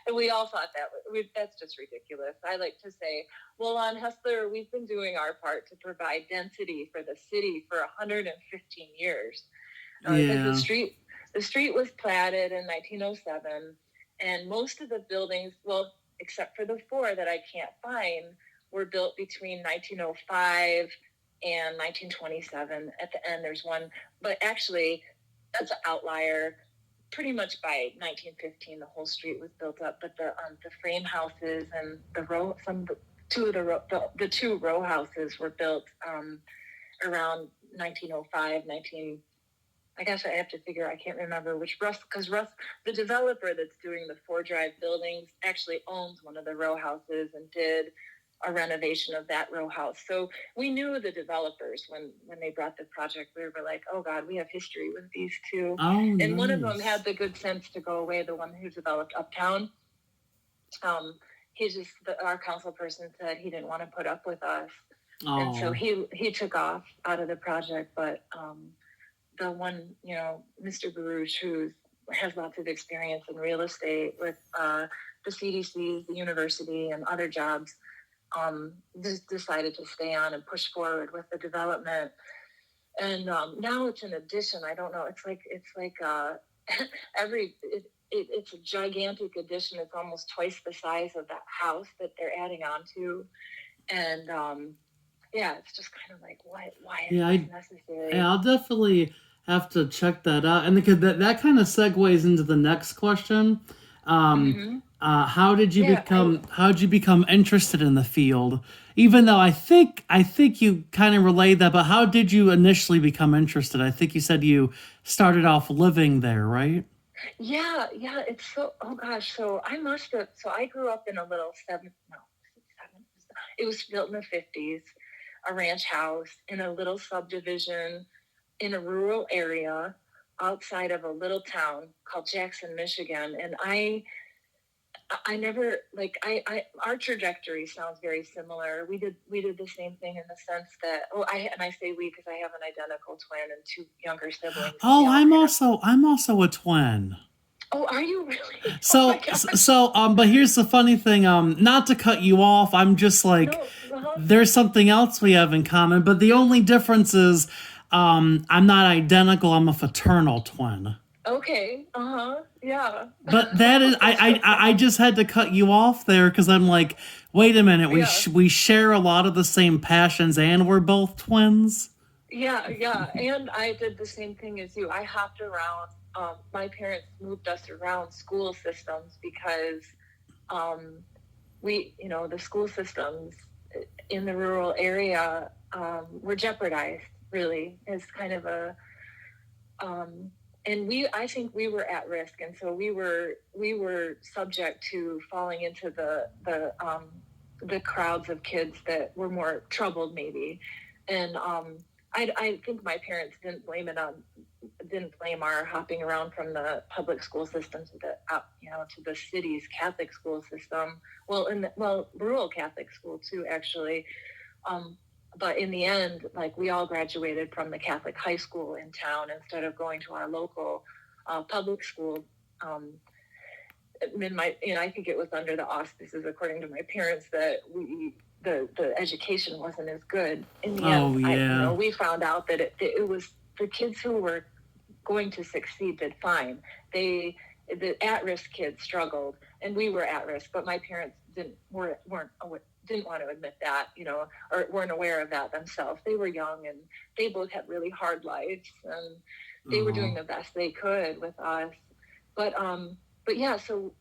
And we all thought that's just ridiculous. I like to say, well, on Hessler, we've been doing our part to provide density for the city for 115 years. Yeah. The street was platted in 1907, and most of the buildings, well, except for the four that I can't find, were built between 1905 and 1927. At the end, there's one, but actually, that's an outlier. Pretty much by 1915, the whole street was built up, but the frame houses and the two row houses were built around 1905, 19. I guess I have to figure. I can't remember which because the developer that's doing the 4 Drive buildings, actually owns one of the row houses and did a renovation of that row house. So we knew the developers when they brought the project. We were like, oh God, we have history with these two. Oh, and nice. One of them had the good sense to go away. The one who developed Uptown. Our council person said he didn't want to put up with us, and so he took off out of the project. But the one, Mr. Baruch, who has lots of experience in real estate with the CDC, the university, and other jobs, just decided to stay on and push forward with the development. And now it's an addition. I don't know. It's like it's a gigantic addition. It's almost twice the size of that house that they're adding on to. And it's just kind of like, why is this necessary? Yeah, I'll definitely have to check that out. And because that kind of segues into the next question. How did you become interested in the field? Even though I think you kind of relayed that, but how did you initially become interested? I think you said you started off living there, right? Yeah, it's so, oh gosh, so I grew up in a little it was built in the 50s, a ranch house in a little subdivision in a rural area outside of a little town called Jackson, Michigan. And I never, our trajectory sounds very similar. We did the same thing in the sense that, I say we because I have an identical twin and 2 younger siblings. Oh, I'm also a twin. Oh, are you really? But here's the funny thing. Not to cut you off, I'm just like, there's something else we have in common. But the only difference is, I'm not identical. I'm a fraternal twin. Okay. Yeah. But that is, I just had to cut you off there because I'm like, wait a minute. We share a lot of the same passions, and we're both twins. Yeah. And I did the same thing as you. I hopped around. My parents moved us around school systems because the school systems in the rural area were jeopardized, really. It's kind of a and I think we were at risk, and so we were subject to falling into the crowds of kids that were more troubled, maybe. And I think my parents didn't blame our hopping around from the public school system to the city's Catholic school system. Rural Catholic school too, actually. But in the end, we all graduated from the Catholic high school in town instead of going to our local public school. I think it was under the auspices, according to my parents, that the education wasn't as good. In the end, we found out that it was the kids who were going to succeed did fine. The at-risk kids struggled, and we were at risk, but my parents didn't want to admit that, or weren't aware of that themselves. They were young, and they both had really hard lives, and they were doing the best they could with us. But yeah, so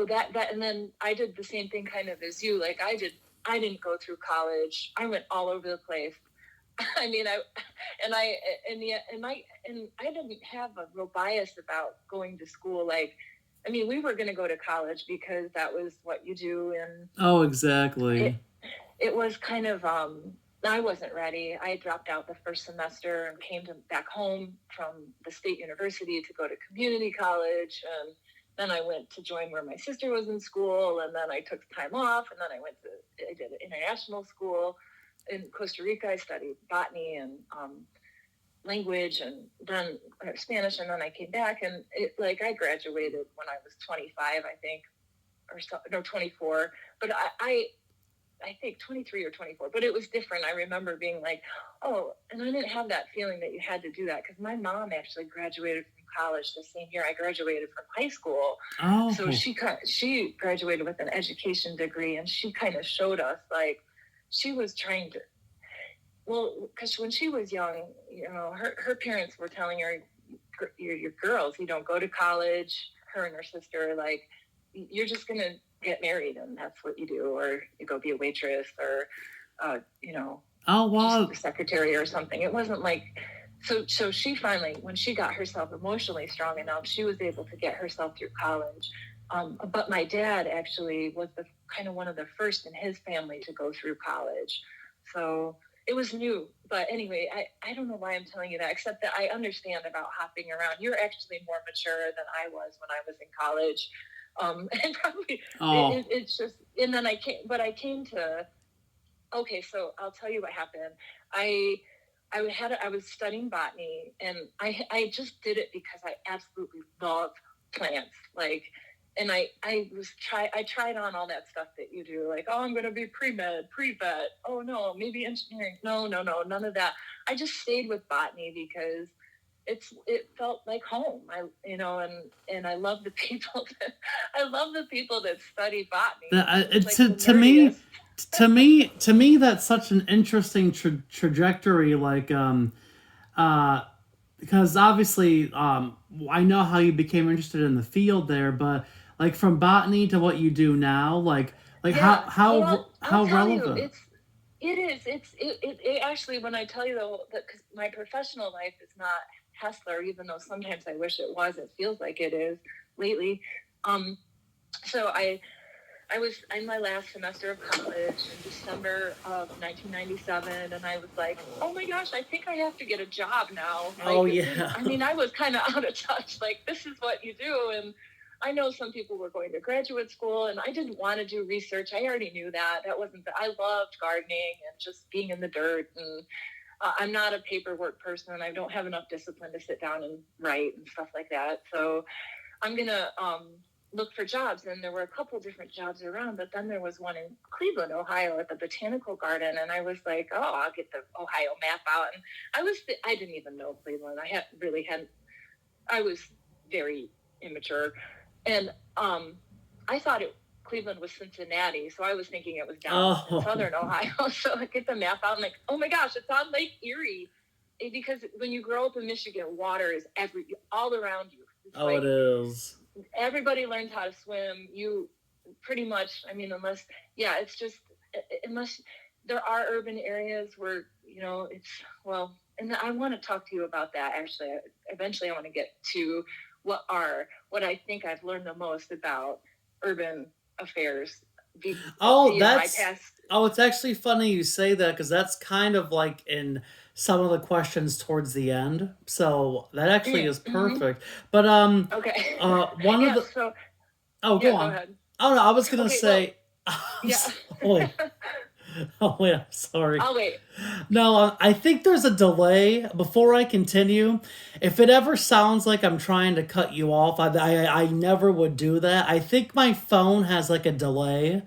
that, and then I did the same thing kind of as you. I didn't go through college. I went all over the place. I mean, I didn't have a real bias about going to school. We were going to go to college because that was what you do. And exactly. It was kind of, I wasn't ready. I dropped out the first semester and came back home from the state university to go to community college. And then I went to join where my sister was in school. And then I took time off. And then I did an international school in Costa Rica. I studied botany and language and then Spanish, and then I came back, and I graduated when I was 25, I think. or so, no, 24. But I think 23 or 24, but it was different. I remember being like, oh, and I didn't have that feeling that you had to do that because my mom actually graduated from college the same year I graduated from high school. Oh. So she graduated with an education degree, and she kind of showed us, like, she was trying to, well, because when she was young, you know, her parents were telling her, your girls, you don't go to college, her and her sister, like, you're just going to get married and that's what you do, or you go be a waitress, or you know, oh wow, just a secretary or something. It wasn't like, so she finally, when she got herself emotionally strong enough, she was able to get herself through college. But my dad actually was the kind of one of the first in his family to go through college, so it was new. But anyway, I don't know why I'm telling you that, except that I understand about hopping around. You're actually more mature than I was when I was in college. And probably it's just, and then I came to, okay, so I'll tell you what happened. I was studying botany, and I just did it because I absolutely love plants. Like, and I tried on all that stuff that you do, like, oh, I'm going to be pre-med, pre-vet. Oh no, maybe engineering. No, none of that. I just stayed with botany because it felt like home. And I love the people that study botany. To me that's such an interesting trajectory, like because obviously I know how you became interested in the field there, but like from botany to what you do now, like yeah. how relevant? It actually, when I tell you that, because my professional life is not Hessler, even though sometimes I wish it was. It feels like it is lately. So I was in my last semester of college in December of 1997, and I was like, oh my gosh, I think I have to get a job now. Oh, yeah. I mean, I was kind of out of touch. Like, this is what you do. And I know some people were going to graduate school, and I didn't want to do research. I already knew that. I loved gardening and just being in the dirt. And I'm not a paperwork person. I don't have enough discipline to sit down and write and stuff like that. So I'm going to look for jobs. And there were a couple different jobs around, but then there was one in Cleveland, Ohio at the Botanical Garden. And I was like, oh, I'll get the Ohio map out. And I didn't even know Cleveland. I was very immature. And I thought Cleveland was Cincinnati, so I was thinking it was down in southern Ohio. So I get the map out and like, oh my gosh, it's on Lake Erie. Because when you grow up in Michigan, water is all around you. It is. Everybody learns how to swim. You pretty much, I mean, unless there are urban areas where, and I want to talk to you about that. Actually, eventually I want to get to what I think I've learned the most about urban affairs. It's actually funny you say that, because that's kind of like in some of the questions towards the end. So that actually is perfect. But okay. Go on. Go ahead. Oh no, I was gonna say. Well, Oh wait, I'm sorry. I'll wait. No, I think there's a delay before I continue. If it ever sounds like I'm trying to cut you off, I never would do that. I think my phone has like a delay,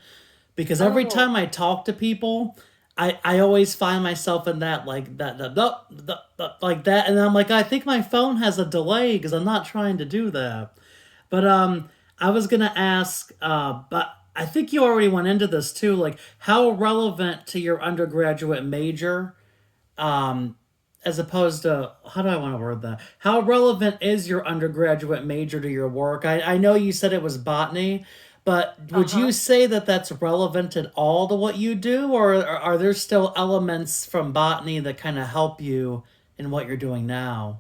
because every time I talk to people, I always find myself in that like like that, and I'm like, I think my phone has a delay because I'm not trying to do that. But I was gonna ask, but I think you already went into this too. Like, how relevant to your undergraduate major, as opposed to, how do I want to word that? How relevant is your undergraduate major to your work? I know you said it was botany, but would you say that that's relevant at all to what you do, or are there still elements from botany that kind of help you in what you're doing now?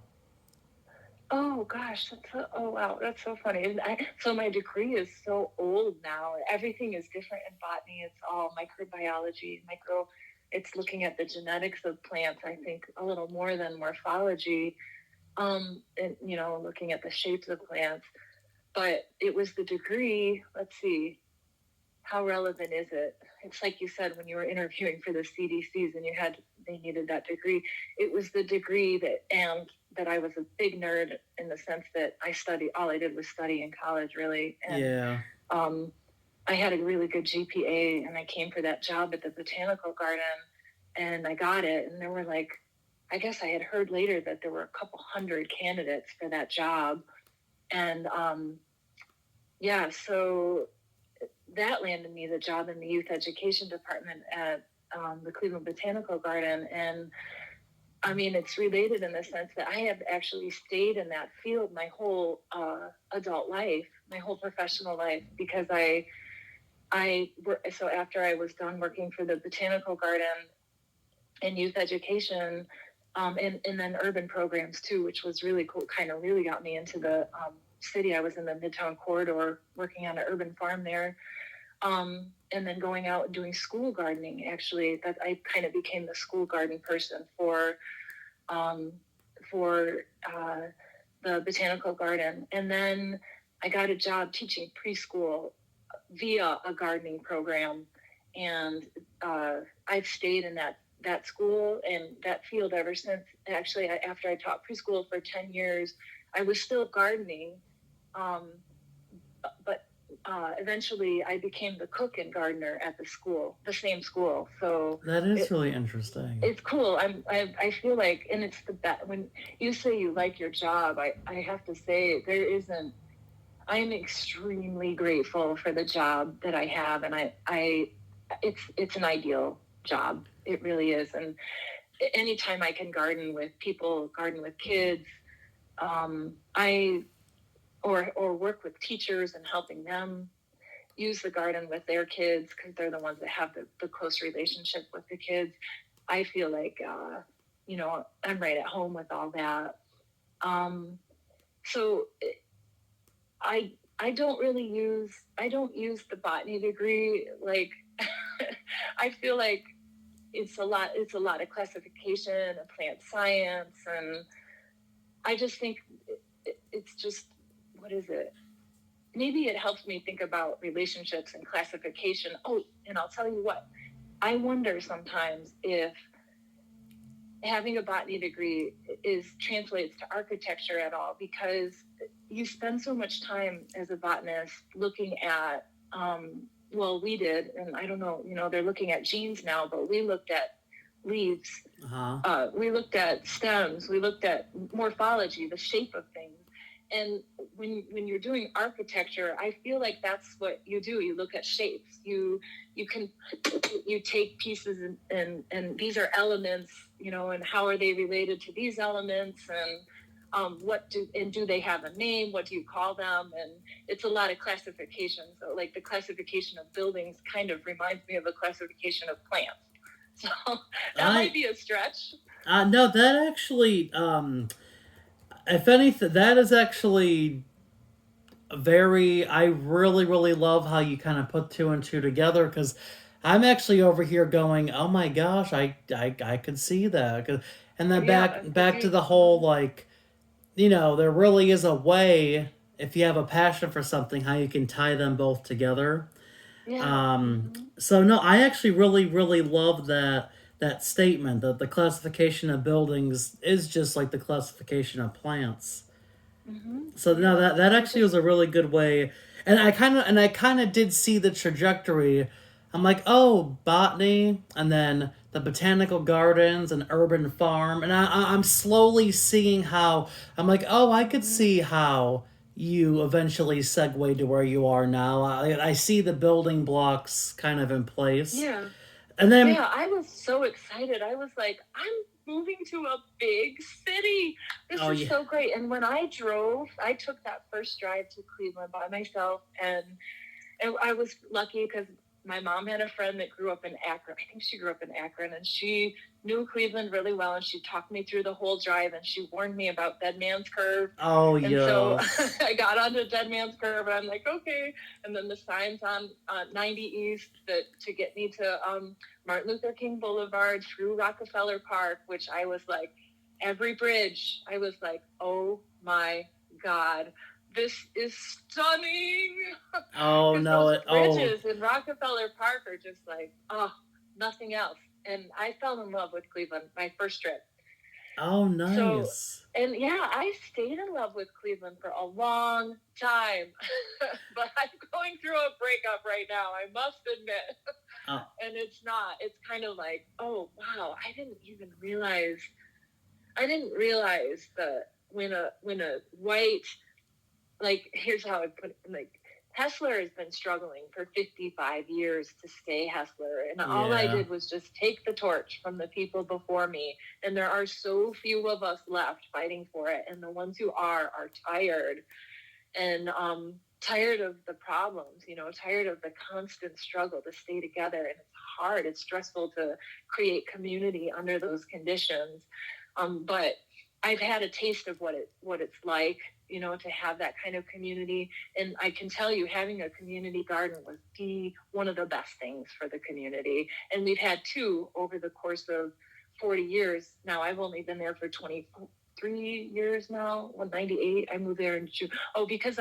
Oh gosh, wow, that's so funny. So my degree is so old now. Everything is different in botany. It's all microbiology, it's looking at the genetics of plants, I think, a little more than morphology, and looking at the shapes of plants. But it was the degree. Let's see, how relevant is it? It's like you said, when you were interviewing for the CDCs and they needed that degree. It was the degree that I was a big nerd, in the sense that all I did was study in college, really. And, I had a really good GPA, and I came for that job at the botanical garden, and I got it. And there were like, I guess I had heard later that there were a couple hundred candidates for that job. And so that landed me the job in the youth education department at the Cleveland Botanical Garden. And I mean, it's related in the sense that I have actually stayed in that field my whole adult life, my whole professional life, because so after I was done working for the Botanical Garden and youth education, and then urban programs too, which was really cool, kind of really got me into the city. I was in the Midtown corridor working on an urban farm there. And then going out and doing school gardening, actually, that I kind of became the school garden person for the botanical garden. And then I got a job teaching preschool via a gardening program. And I've stayed in that school and that field ever since. Actually, after I taught preschool for 10 years, I was still gardening, but eventually I became the cook and gardener at the same school. So that is really interesting. It's cool. I feel like, and it's the best when you say you like your job. I have to say I am extremely grateful for the job that I have, and it's an ideal job. It really is. And anytime I can garden with people, garden with kids, or work with teachers and helping them use the garden with their kids, because they're the ones that have the close relationship with the kids. I feel like, I'm right at home with all that. So I don't use the botany degree. Like, I feel like it's a lot of classification and plant science. And I just think it's just, what is it? Maybe it helps me think about relationships and classification. Oh, and I'll tell you what, I wonder sometimes if having a botany degree translates to architecture at all, because you spend so much time as a botanist looking at, we did, and I don't know, they're looking at genes now, but we looked at leaves, we looked at stems, we looked at morphology, the shape of things. And when you're doing architecture, I feel like that's what you do. You look at shapes. You take pieces and these are elements, and how are they related to these elements, and do they have a name? What do you call them? And it's a lot of classification. So like the classification of buildings kind of reminds me of a classification of plants. So that might be a stretch. No, that actually, if anything, that is actually I really, really love how you kind of put two and two together, because I'm actually over here going, oh my gosh, I could see that. And then back to the whole, like, there really is a way, if you have a passion for something, how you can tie them both together. Yeah. So no, I actually really, really love that statement that the classification of buildings is just like the classification of plants. So no, that actually was a really good way, and I kind of did see the trajectory. I'm like, oh, botany, and then the botanical gardens and urban farm, and I'm slowly seeing how I'm like, oh, I could see how you eventually segue to where you are now. I see the building blocks kind of in place. Yeah. And then I was so excited. I was like, I'm moving to a big city. This is so great. And when I took that first drive to Cleveland by myself, and I was lucky because my mom had a friend that grew up in Akron. I think she grew up in Akron, and she knew Cleveland really well, and she talked me through the whole drive, and she warned me about Dead Man's Curve. Oh, and so I got onto Dead Man's Curve, and I'm like, okay. And then the signs on 90 East to get me to Martin Luther King Boulevard through Rockefeller Park, which I was like, every bridge, I was like, oh my God, this is stunning. Oh no! Those bridges in Rockefeller Park are just like, nothing else. And I fell in love with Cleveland my first trip. Oh, So, nice. and yeah, I stayed in love with Cleveland for a long time, but I'm going through a breakup right now, I must admit. Oh, And it's kind of like, oh, wow, I didn't realize that when a white, like, here's how I put it, like, Hessler has been struggling for 55 years to stay Hessler. And all I yeah. did was just take the torch from the people before me. And there are so few of us left fighting for it. And the ones who are tired and tired of the problems, tired of the constant struggle to stay together. And it's hard, it's stressful to create community under those conditions. But I've had a taste of what it's like, to have that kind of community. And I can tell you, having a community garden was one of the best things for the community. And we've had two over the course of 40 years. Now, I've only been there for 23 years now. 98, I moved there in June. Oh, because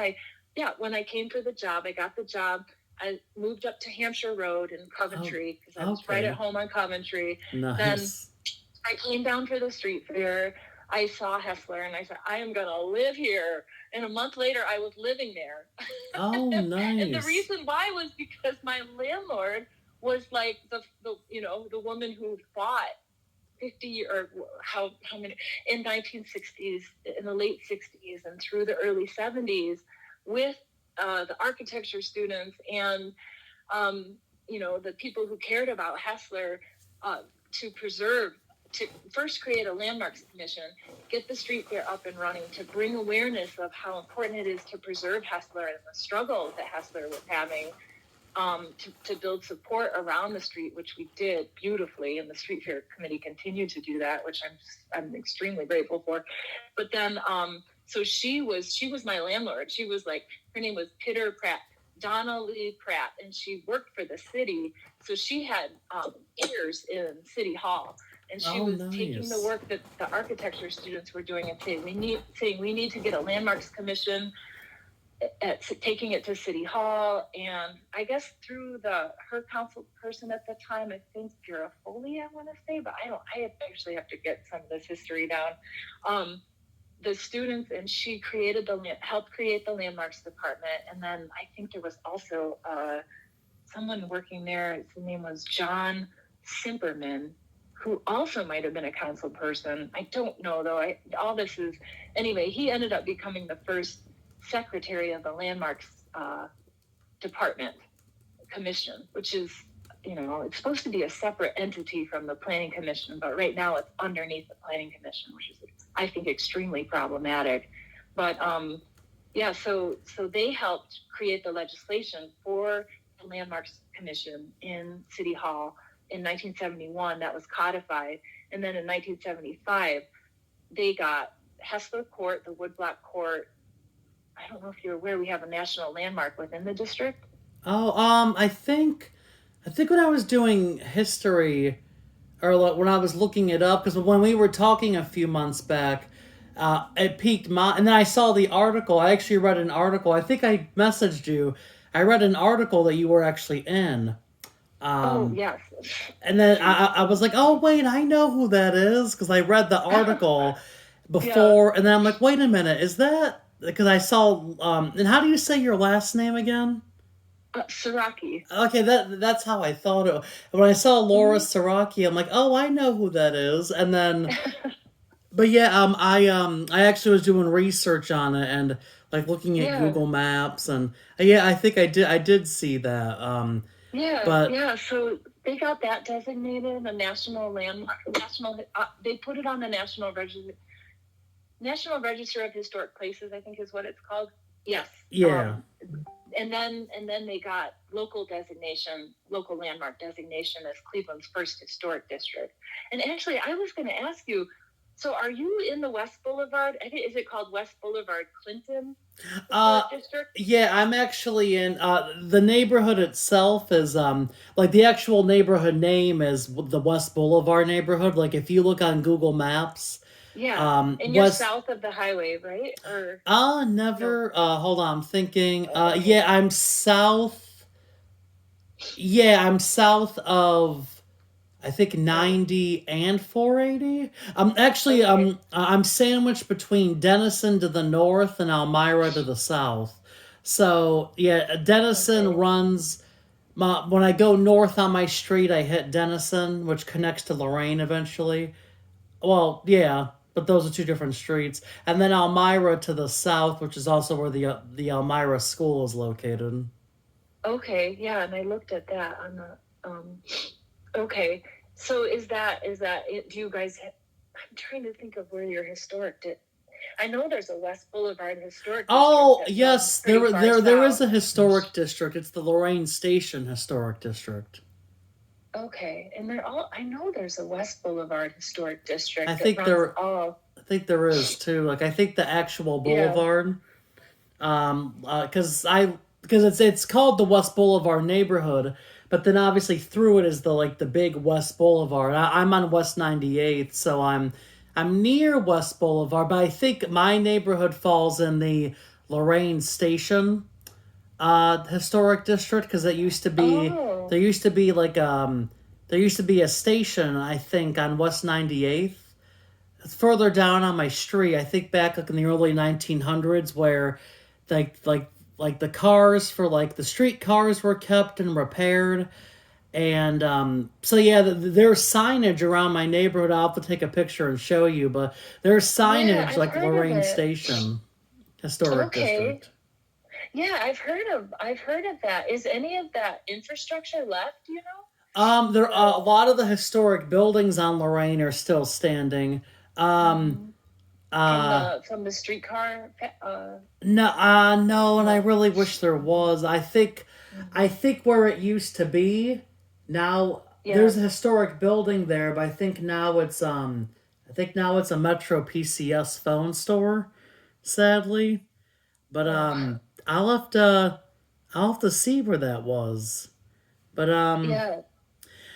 when I came for the job, I got the job. I moved up to Hampshire Road in Coventry because I was right at home on Coventry. Nice. Then I came down for the street fair. I saw Hessler and I said, I am going to live here. And a month later, I was living there. Oh, nice. And the reason why was because my landlord was like the woman who fought 50 or how many in 1960s, in the late 60s and through the early 70s with the architecture students and the people who cared about Hessler to first create a landmarks commission, get the street fair up and running, to bring awareness of how important it is to preserve Hessler and the struggle that Hessler was having, to build support around the street, which we did beautifully, and the street fair committee continued to do that, which I'm extremely grateful for. But then, so she was my landlord. She was like, her name was Pitter Pratt, Donna Lee Pratt, and she worked for the city. So she had ears in City Hall, and she was taking the work that the architecture students were doing and saying, we need to get a landmarks commission, taking it to City Hall. And I guess through her council person at the time, I think Garofoli, I want to say, but I actually have to get some of this history down. The students, and she helped create the landmarks department. And then I think there was also someone working there. His name was John Simperman, who also might have been a council person. I don't know though. Anyway, he ended up becoming the first secretary of the landmarks department commission, which is, it's supposed to be a separate entity from the planning commission, but right now it's underneath the planning commission, which is, I think, extremely problematic. But so they helped create the legislation for the landmarks commission in City Hall in 1971. That was codified. And then in 1975, they got Hessler Court, the woodblock court. I don't know if you're aware, we have a national landmark within the district. Oh, I think when I was doing history, or when I was looking it up, because when we were talking a few months back, it piqued my, and then I saw the article. I actually read an article. I think I messaged you. I read an article that you were actually in. Oh, yes. And then I was like, oh, wait, I know who that is, because I read the article before, and then I'm like, wait a minute, is that, because I saw, and how do you say your last name again? Siraki. Okay, that's how I thought it. When I saw Laura Siraki, I'm like, oh, I know who that is. And then, but yeah, I actually was doing research on it and like looking at Google Maps, and I think I did see that. So they got that designated a national landmark. They put it on the National Register of Historic Places, I think is what it's called. Yes. Yeah. And then they got local landmark designation as Cleveland's first historic district. And actually, I was going to ask you, so are you in the West Boulevard? I think, is it called West Boulevard Clinton district? Yeah, I'm actually in the neighborhood itself is like the actual neighborhood name is the West Boulevard neighborhood. Like if you look on Google Maps. Yeah, and you're south of the highway, right? Or never. No. Hold on, I'm thinking. Yeah, I'm south. Yeah, I'm south of. I think Oh, 90 and 480. Actually, okay. I'm sandwiched between Denison to the north and Elmira to the south. So yeah, Denison Okay. runs. When I go north on my street, I hit Denison, which connects to Lorraine eventually. Well, yeah, but those are two different streets. And then Elmira to the south, which is also where the Elmira school is located. Okay. Yeah, and I looked at that on the okay. So is that it? Do you guys I'm trying to think of where your I know there's a West Boulevard historic district Oh that runs yes, pretty far there is south. a historic district. It's the Lorraine Station Historic District. Okay, and I know there's a West Boulevard historic I district that think runs there all, I think there is too. Like I think the actual yeah. boulevard, because it's called the West Boulevard neighborhood, but then obviously through it is the big West Boulevard. I'm on West 98th, so I'm near West Boulevard, but I think my neighborhood falls in the Lorraine Station historic district because it used to be Oh, there used to be there used to be a station I think on West 98th. It's further down on my street. I think back like in the early 1900s where like like like the cars for like the street cars were kept and repaired. And so yeah, there's signage around my neighborhood. I'll have to take a picture and show you, but there's yeah, signage I've like heard of Lorraine it. Station Historic Okay. District. Yeah, I've heard of that. Is any of that infrastructure left, do you know? There a The lot of the historic buildings on Lorraine are still standing. Um, mhm. from uh, the streetcar no, no, and I no. really wish there Hmm. was. I Hmm. think where it used to be, now Yeah. there's a historic building there, but I think now it's a Metro PCS phone store, sadly. But Oh. I'll have to see where that was. But Yeah.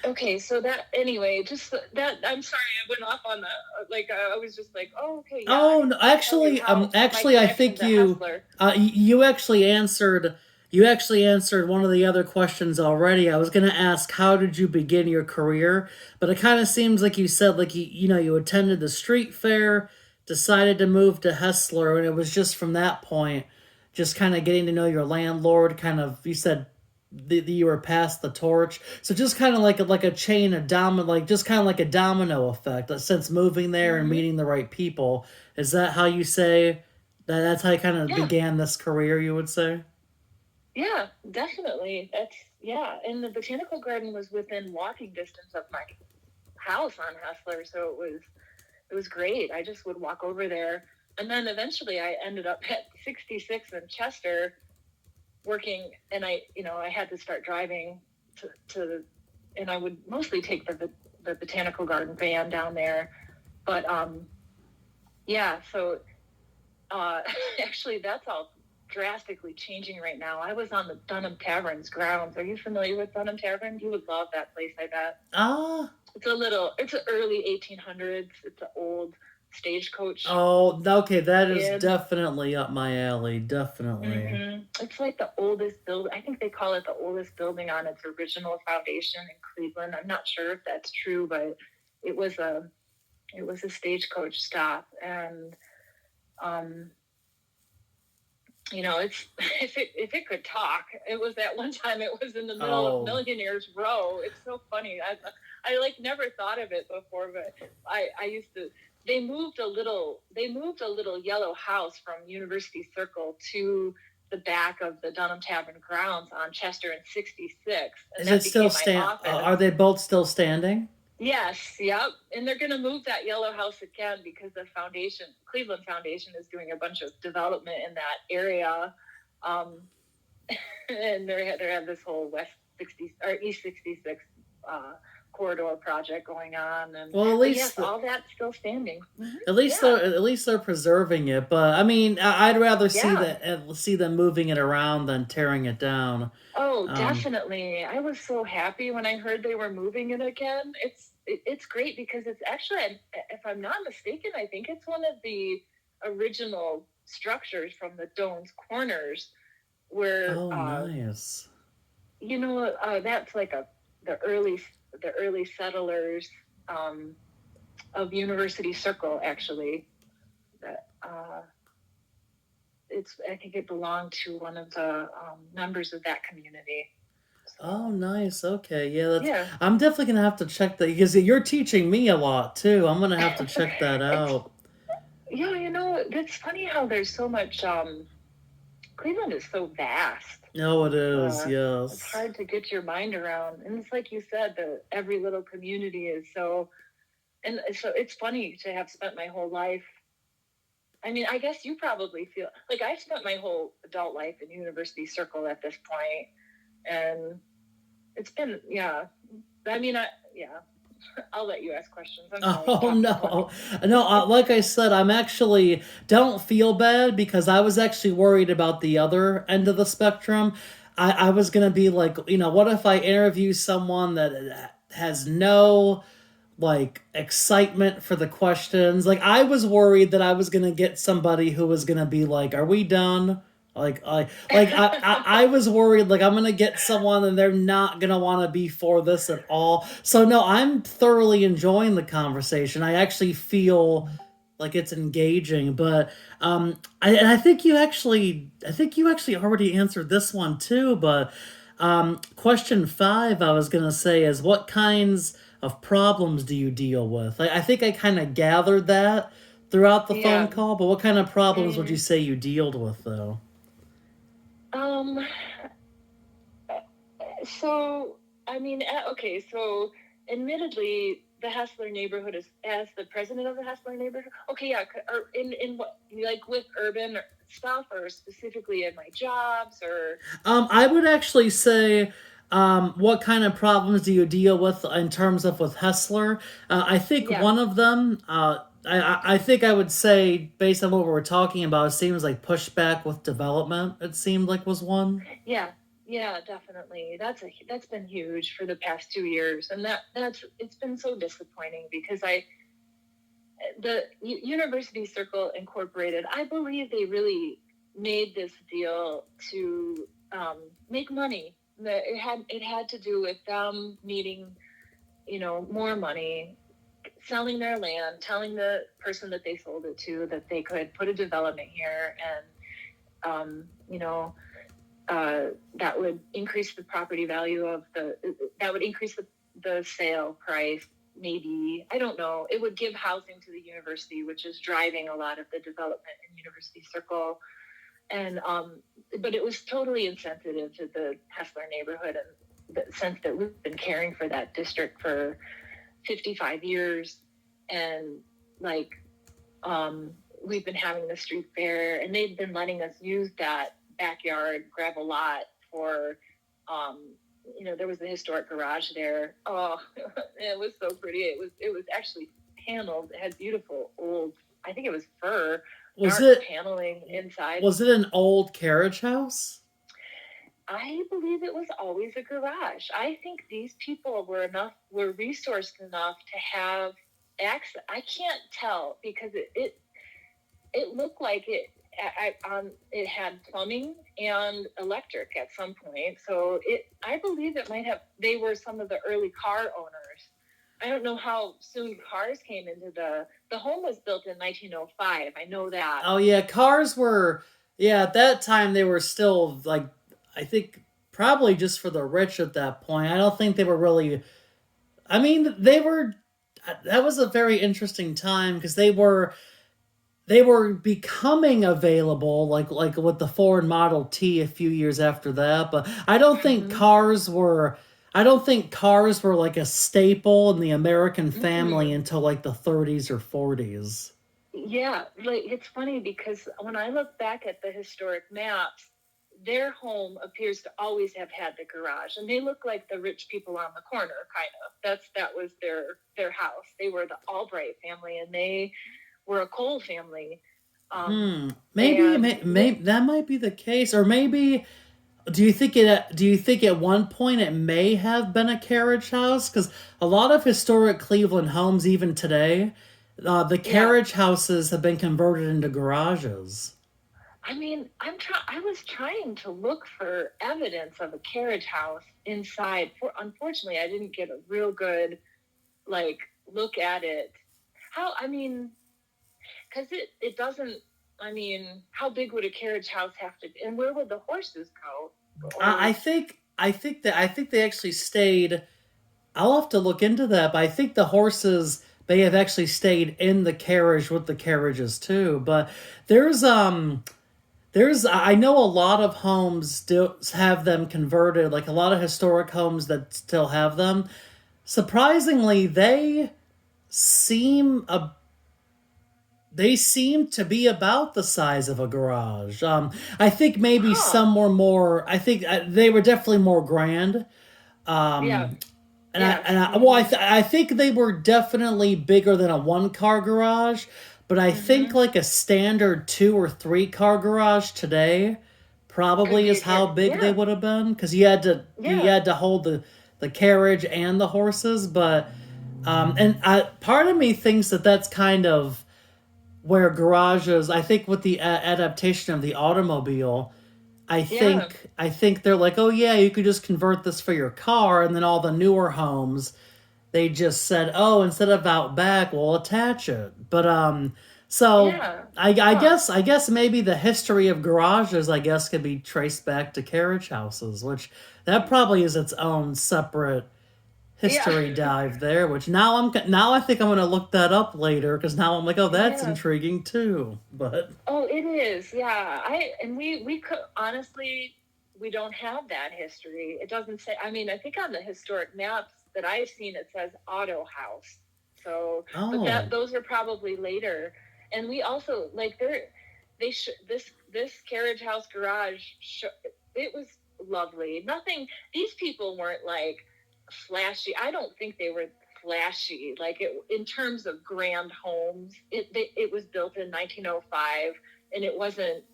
Okay, so that anyway, just that I'm sorry I went off on that. Like I was just like, oh, okay, yeah, Oh, no, I can tell you how my actually, I connection think to Hessler. you actually answered one of the other questions already. I was gonna ask how did you begin your career, but it kind of seems like you said like you attended the street fair, decided to move to Hessler, and it was just from that point, just kind of getting to know your landlord. Kind of you said you were past the torch. So just kind of like a chain of domino, like just kind of like a domino effect. Since moving there and Hmm. meeting the right people, is that how you say that? That's how you kind of Yeah, began this career. You would say. yeah, definitely. That's yeah. And the botanical garden was within walking distance of my house on Hessler, so it was great. I just would walk over there, and then eventually I ended up at 66 in Chester working, and I had to start driving to and I would mostly take the botanical garden van down there. But yeah, so uh, actually, that's all drastically changing right now. I was on the Dunham Tavern's grounds. Are you familiar with Dunham Tavern? You would love that place, I bet. Ah. It's an early 1800s. It's an old stagecoach Oh, okay. That is inn. definitely up my alley. Definitely. It's like the oldest building. I think they call it the oldest building on its original foundation in Cleveland. I'm not sure if that's true, but it was a it was a stagecoach stop, and um, it's if it could talk, it was at one time. It was in the middle of Oh. Millionaires Row. It's so funny. I like never thought of it before, but I used to. They moved a little yellow house from University Circle to the back of the Dunham Tavern grounds on Chester and 66, and Is it that still became my stand? office. Are they both still standing? Yes, yep. And they're going to move that yellow house again because the Cleveland Foundation, is doing a bunch of development in that area. Um, and they have this whole West 60 or East 66 corridor project going on. Well, But yes, all that's still standing. Yeah. at least they're preserving it. But I mean, I'd rather Yeah. see them moving it around than tearing it down. Oh, Um, definitely. I was so happy when I heard they were moving it again. It's great because it's actually, if I'm not mistaken, I think it's one of the original structures from the Doan's Corners, where oh, nice. that's like the early. the early settlers of University Circle, actually. That I think it belonged to one of the members of that community. So, oh, nice. Okay, yeah. I'm definitely gonna have to check that because you're teaching me a lot too. I'm gonna have to check that out. Yeah, it's funny how there's so much. Cleveland is so vast. No, it is. Yes. It's hard to get your mind around, and it's like you said, every little community is so. And so it's funny to have spent my whole life. I mean, I guess you probably feel like I spent my whole adult life in University Circle at this point, and it's been, yeah. I mean, yeah. I'll let you ask questions. Oh no! Like I said, I'm actually don't feel bad because I was actually worried about the other end of the spectrum. I was gonna be like, what if I interview someone that has no like excitement for the questions? Like I was worried that I was gonna get somebody who was gonna be like, "Are we done?" I was worried like I'm gonna get someone and they're not gonna want to be for this at all. So no, I'm thoroughly enjoying the conversation. I actually feel like it's engaging, but I think you actually already answered this one too. But question 5, I was gonna say is what kinds of problems do you deal with? I think I kind of gathered that throughout the phone call, but what kind of problems would you say you dealt with though? So, I mean, okay, so admittedly, the Hessler neighborhood is, as the president of the Hessler neighborhood, okay, yeah, or in what, like with urban stuff, or specifically in my jobs, or? I would actually say, what kind of problems do you deal with in terms of with Hessler? I think one of them, I think I would say, based on what we were talking about, it seems like pushback with development. It seemed like was one. Yeah, definitely. That's been huge for the past 2 years, and it's been so disappointing because the University Circle Incorporated, I believe they really made this deal to make money. It had to do with them needing, more money, selling their land, telling the person that they sold it to that they could put a development here, and that would increase the property value that would increase the sale price. Maybe, I don't know. It would give housing to the university, which is driving a lot of the development in University Circle. And but it was totally insensitive to the Hessler neighborhood, and the sense that we've been caring for that district for 55 years, and like we've been having the street fair, and they've been letting us use that backyard gravel lot for there was a historic garage there. Oh, it was so pretty. It was actually paneled. It had beautiful old, I think it was fir, paneling inside. Was it an old carriage house? I believe it was always a garage. I think these people were resourced enough to have access. I can't tell because it looked like it had plumbing and electric at some point. So I believe they were some of the early car owners. I don't know how soon cars came into the home was built in 1905. I know that. Oh yeah, cars were, at that time they were still like, I think probably just for the rich at that point. I don't think they were really, I mean, that was a very interesting time because they were becoming available like with the Ford Model T a few years after that, but I don't think cars were like a staple in the American family until like the 30s or 40s. Yeah, like it's funny because when I look back at the historic maps, their home appears to always have had the garage, and they look like the rich people on the corner, kind of. That was their house. They were the Albright family, and they were a coal family. Maybe that might be the case, or maybe do you think at one point it may have been a carriage house? Because a lot of historic Cleveland homes, even today, the carriage houses have been converted into garages. I mean, I was trying to look for evidence of a carriage house inside. Unfortunately, I didn't get a real good like look at it. I mean, because it doesn't. I mean, how big would a carriage house have to be, and where would the horses go? I Or think I think they actually stayed. I'll have to look into that, but I think the horses they have actually stayed in the carriage with the carriages too. But there's I know a lot of homes still have them converted, like a lot of historic homes that still have them. Surprisingly, seem a they seem to be about the size of a garage. I think maybe huh? some were more. I think they were definitely more grand. Yeah. Um, Yes. well, Mm-hmm. I think they were definitely bigger than a one car garage, but I think Mm-hmm. like a standard 2 or 3 car garage today Could probably be a is how carriage. big they Yeah. would have been because you Yeah. had to hold the carriage and the horses. But part of me thinks that that's kind of where garages. I think with the adaptation of the automobile, Yeah. I think they're like, oh yeah, you could just convert this for your car, and then all the newer homes they just said, oh, instead of out back, we'll attach it. But so Yeah. Huh. I guess maybe the history of garages I guess could be traced back to carriage houses, which that probably is its own separate Yeah. history dive there. Which now I think I'm gonna look that up later because now I'm like, oh, that's Yeah. intriguing too. But Oh, it is. Yeah. We could honestly, we don't have that history. It doesn't say. I mean, I think on the historic maps that I've seen, it says auto house. So, but oh, those are probably later. And we also like this carriage house garage. It was lovely. Nothing. These people weren't like flashy. I don't think they were flashy like it in terms of grand homes. It was built in 1905, and it wasn't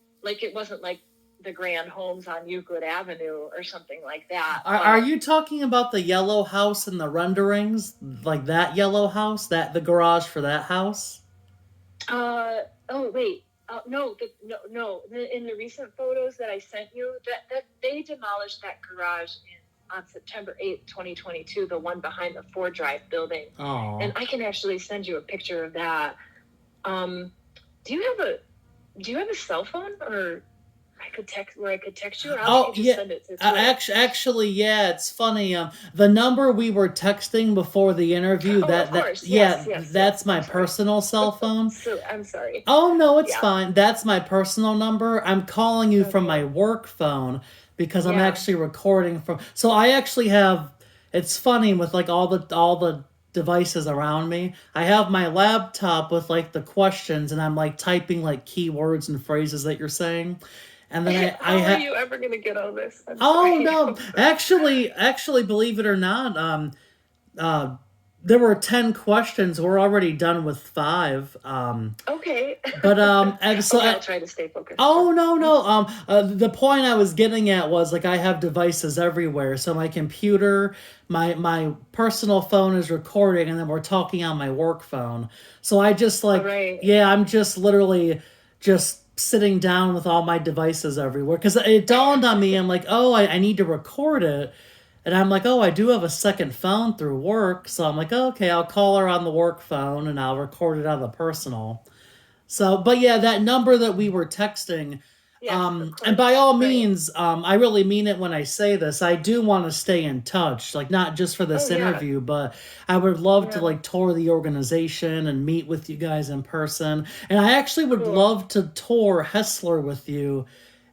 like the grand homes on Euclid Avenue or something like that. are But you talking about the yellow house in the renderings, like that yellow house, that the garage for that house? oh wait, no, no. In the recent photos that I sent you, that they demolished that garage on September 8th, 2022, the one behind the Ford Drive building. And Oh. I can actually send you a picture of that. Um, do you have a cell phone, or I could text you, or else I Oh could just yeah. send it to Twitter. Actually, yeah, it's funny. The number we were texting before the interview, Oh, of that course. Yes, yeah, yes, yes. that's my I'm sorry. personal cell phone. So I'm sorry. Oh no, it's Yeah. fine. That's my personal number. I'm calling you from my Okay. work phone because I'm Yeah. actually recording from. So I actually have. It's funny with like all the devices around me. I have my laptop with like the questions, and I'm like typing like keywords and phrases that you're saying, and then I How are have. you ever going to get all this? I'm Oh sorry. no! I'm sorry. Actually, believe it or not, uh, there were 10 questions. We're already done with 5. Okay. But and so Okay, I'll try to stay focused. oh no no the point I was getting at was like I have devices everywhere. So my computer, my personal phone is recording, and then we're talking on my work phone. So I just All like right. yeah, I'm just literally just sitting down with all my devices everywhere because it dawned on me. I'm like, oh, I need to record it. And I'm like, oh, I do have a second phone through work. So I'm like, oh, okay, I'll call her on the work phone and I'll record it on the personal. So, but yeah, that number that we were texting, Yes, of and by course. all Right. means, I really mean it when I say this. I do want to stay in touch, like not just for Oh this yeah. interview, but I would love to Yeah. like tour the organization and meet with you guys in person. And I actually would Cool. love to tour Hessler with you,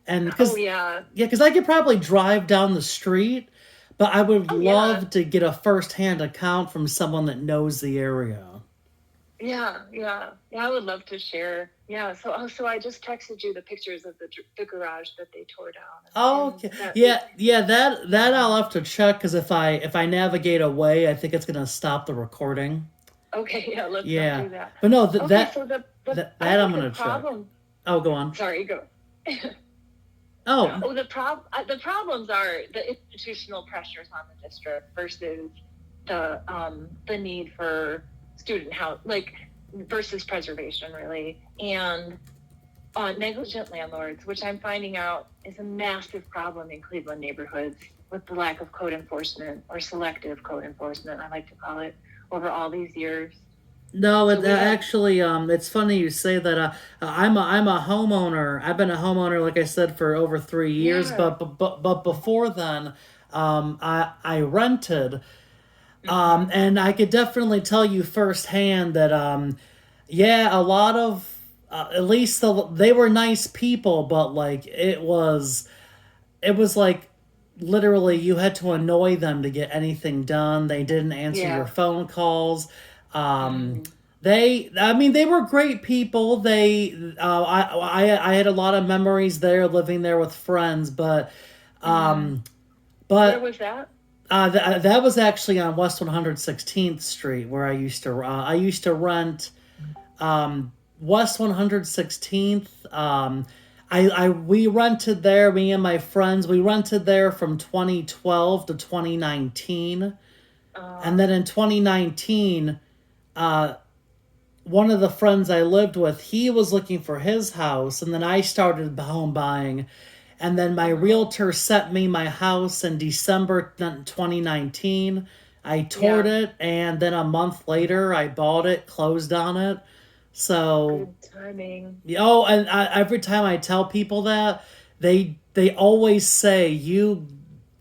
and Oh because yeah. yeah, because I could probably drive down the street, but I would Oh yeah. love to get a firsthand account from someone that knows the area. Yeah, yeah, yeah. I would love to share. Yeah. So I just texted you the pictures of the garage that they tore down, Oh, and okay. that we. Yeah. That I'll have to check because if I navigate away, I think it's gonna stop the recording. Okay, yeah. Let's not Yeah, do that. but no, Okay, so the I that I'm think the gonna check. problem. Oh, go on. Sorry, go. Oh, Oh, the problems are the institutional pressures on the district versus the need for student house, like versus preservation, really. And negligent landlords, which I'm finding out is a massive problem in Cleveland neighborhoods with the lack of code enforcement, or selective code enforcement, I like to call it, over all these years. No, it actually it's funny you say that. I'm a homeowner. I've been a homeowner, like I said, for over 3 years. Yeah. But before then, I rented, Mm-hmm. and I could definitely tell you firsthand that yeah, a lot of at least they were nice people, but like it was like literally you had to annoy them to get anything done. They didn't answer your Yeah. phone calls. Um, Mm. I mean, they were great people. I had a lot of memories there, living there with friends, Mm. um, Where but was that? that was actually on West 116th Street where I used to rent West 116th. We rented there. Me and my friends. We rented there from 2012 to 2019, and then in 2019, one of the friends I lived with, he was looking for his house, and then I started home buying, and then my realtor sent me my house in December 2019. I toured Yeah. it, and then a month later, I bought it, closed on it. So, Good timing. oh, and every time I tell people that, they always say you.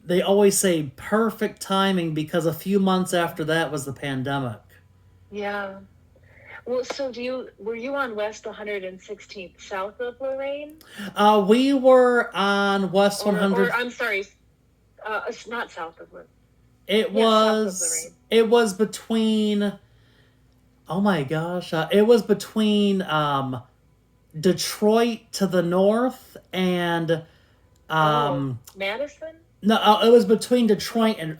They always say perfect timing because a few months after that was the pandemic. Yeah. Well, so were you on West 116th south of Lorraine? We were on West Or 100. I'm sorry, it's not south of Lorraine. It Yeah, south of was Lorraine. it was between. Oh my gosh! It was between Detroit to the north and Oh, um, Madison? no, it was between Detroit and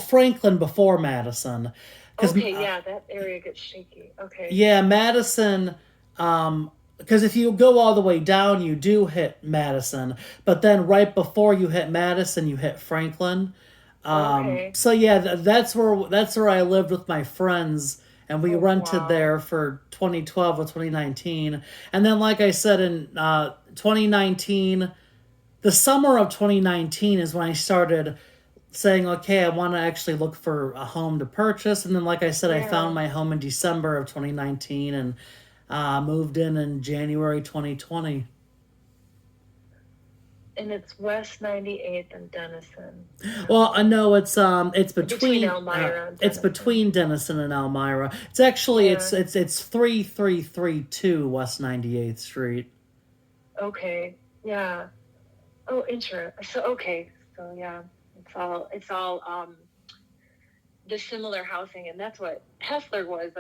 Franklin before Madison, because Okay, yeah, that area gets shaky. Okay. yeah, Madison. Because if you go all the way down, you do hit Madison, but then right before you hit Madison, you hit Franklin. Okay. So yeah, that's where I lived with my friends, and we Oh, rented wow. there for 2012 or 2019, and then like I said in 2019, the summer of 2019 is when I started saying, okay, I want to actually look for a home to purchase. And then, like I said, I found Yeah. my home in December of 2019 and moved in January 2020. And it's West 98th and Denison. Well, Yeah. I know it's Between between Elmira and it's Denison. between Denison and Elmira. It's actually Yeah. it's 3332 West 98th Street. Okay. Yeah. Oh, interesting. So, okay. So, yeah, it's all the similar housing, and that's what Hessler was.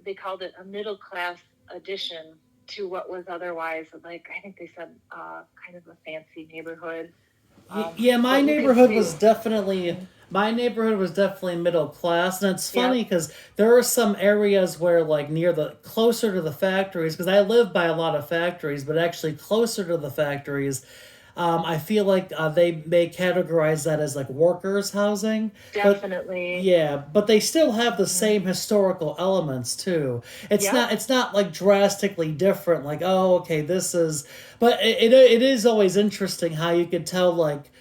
They called it a middle class addition to what was otherwise, like, I think they said, kind of a fancy neighborhood. Yeah, But you could see. my neighborhood was definitely middle class, and it's funny Yep. because there are some areas where like near the closer to the factories, because I live by a lot of factories, but actually closer to the factories, I feel like they may categorize that as like workers housing, but Definitely. yeah, but they still have the Mhm. same historical elements too. Yep. It's not like drastically different. Like, oh, okay, this is. But it is always interesting how you could tell like